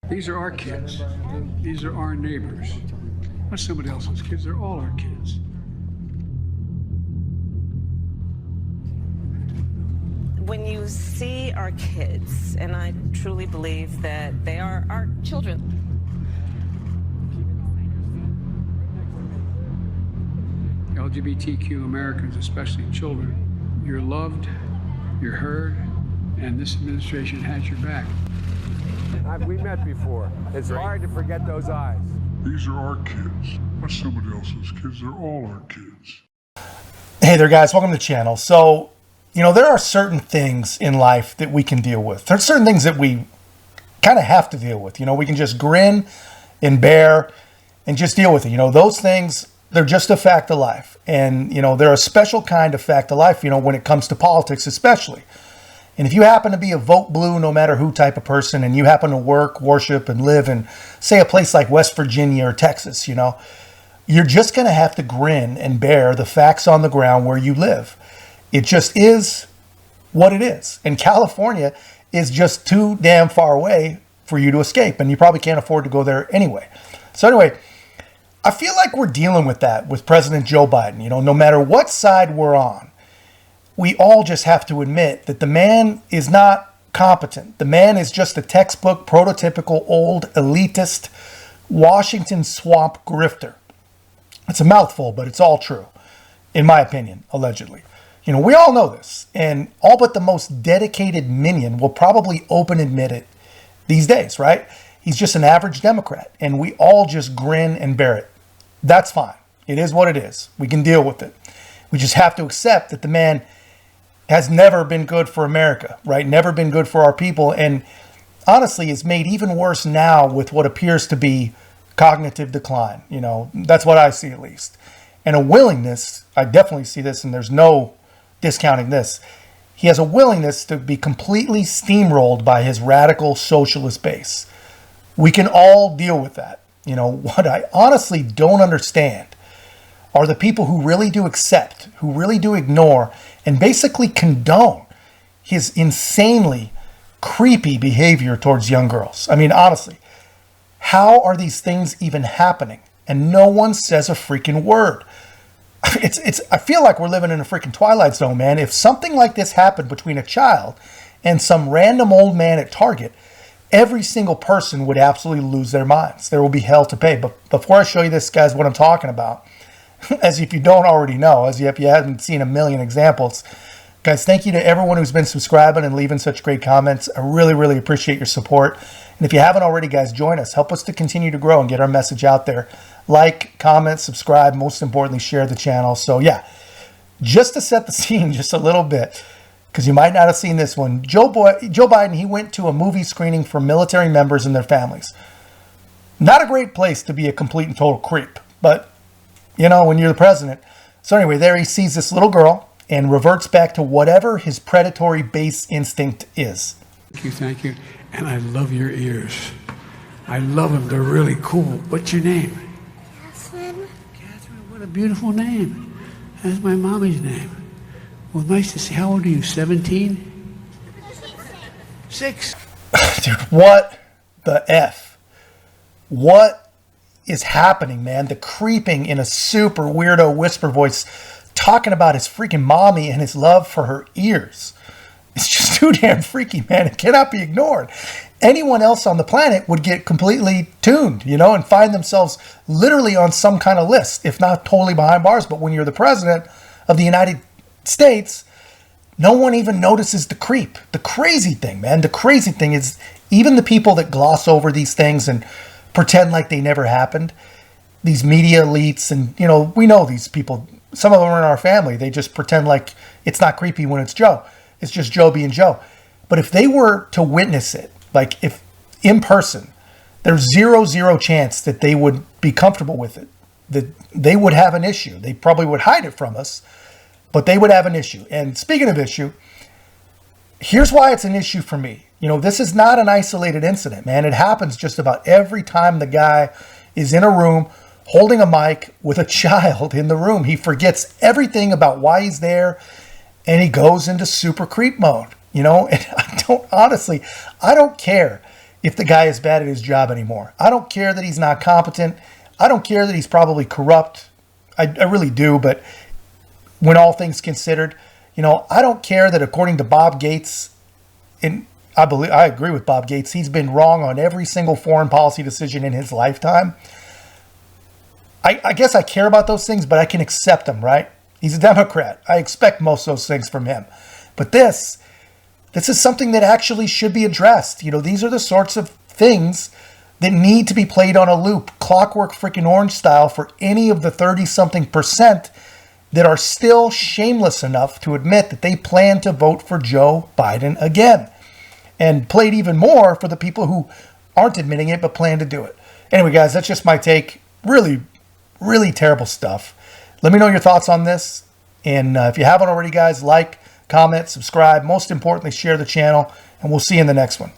These are our kids. These are our neighbors. Not somebody else's kids. They're all our kids. When you see our kids, and I truly believe that they are our children. LGBTQ Americans, especially children, you're loved, you're heard, and this administration has your back. We met before. It's hard to forget those eyes. These are our kids. Not somebody else's kids. They're all our kids. Hey there, guys. Welcome to the channel. So, there are certain things in life that we can deal with. There's certain things that we kind of have to deal with. We can just grin and bear and just deal with it. Those things, they're just a fact of life. And, they're a special kind of fact of life, when it comes to politics especially. And if you happen to be a vote blue, no matter who type of person, and you happen to work, worship, and live in, say, a place like West Virginia or Texas, you're just going to have to grin and bear the facts on the ground where you live. It just is what it is. And California is just too damn far away for you to escape. And you probably can't afford to go there anyway. So anyway, I feel like we're dealing with that with President Joe Biden. No matter what side we're on, we all just have to admit that the man is not competent. The man is just a textbook, prototypical, old, elitist, Washington swamp grifter. It's a mouthful, but it's all true, in my opinion, allegedly. We all know this, and all but the most dedicated minion will probably open admit it these days, right? He's just an average Democrat, and we all just grin and bear it. That's fine. It is what it is. We can deal with it. We just have to accept that the man has never been good for America, right? Never been good for our people, and honestly, is made even worse now with what appears to be cognitive decline. That's what I see, at least. And a willingness, I definitely see this, and there's no discounting this. He has a willingness to be completely steamrolled by his radical socialist base. We can all deal with that. What I honestly don't understand are the people who really do accept, who really do ignore, and basically condone his insanely creepy behavior towards young girls. I mean, honestly, how are these things even happening? And no one says a freaking word. I feel like we're living in a freaking Twilight Zone, man. If something like this happened between a child and some random old man at Target, every single person would absolutely lose their minds. There will be hell to pay. But before I show you this, guys, what I'm talking about, as if you don't already know, as if you haven't seen a million examples, guys, thank you to everyone who's been subscribing and leaving such great comments. I really, really appreciate your support. And if you haven't already, guys, join us. Help us to continue to grow and get our message out there. Like, comment, subscribe, most importantly, share the channel. So yeah, just to set the scene just a little bit, because you might not have seen this one, Joe Biden, he went to a movie screening for military members and their families. Not a great place to be a complete and total creep, but when you're the president. So anyway, there he sees this little girl and reverts back to whatever his predatory base instinct is. Thank you. And I love your ears. I love them. They're really cool. What's your name? Catherine. Catherine, what a beautiful name. That's my mommy's name. Well, nice to see. How old are you, 17? 6. Dude, what the F? What is happening, man? The creeping in a super weirdo whisper voice talking about his freaking mommy and his love for her ears. It's just too damn freaky, man. It cannot be ignored. Anyone else on the planet would get completely tuned, and find themselves literally on some kind of list, if not totally behind bars. But when you're the president of the United States, no one even notices the creep. The crazy thing, man, the crazy thing is even the people that gloss over these things and pretend like they never happened, these media elites, and, we know these people. Some of them are in our family. They just pretend like it's not creepy when it's Joe. It's just Joe being Joe. But if they were to witness it, like if in person, there's zero chance that they would be comfortable with it, that they would have an issue. They probably would hide it from us, but they would have an issue. And speaking of issue, here's why it's an issue for me. This is not an isolated incident, man. It happens just about every time the guy is in a room holding a mic with a child in the room. He forgets everything about why he's there, and he goes into super creep mode, and I don't care if the guy is bad at his job anymore. I don't care that he's not competent. I don't care that he's probably corrupt. I really do, but when all things considered, I don't care that according to Bob Gates, and I agree with Bob Gates, he's been wrong on every single foreign policy decision in his lifetime. I guess I care about those things, but I can accept them, right? He's a Democrat. I expect most of those things from him. But this is something that actually should be addressed. These are the sorts of things that need to be played on a loop, clockwork freaking orange style, for any of the 30-something% that are still shameless enough to admit that they plan to vote for Joe Biden again. And played even more for the people who aren't admitting it but plan to do it. Anyway, guys, that's just my take. Really, really terrible stuff. Let me know your thoughts on this. And if you haven't already, guys, like, comment, subscribe. Most importantly, share the channel. And we'll see you in the next one.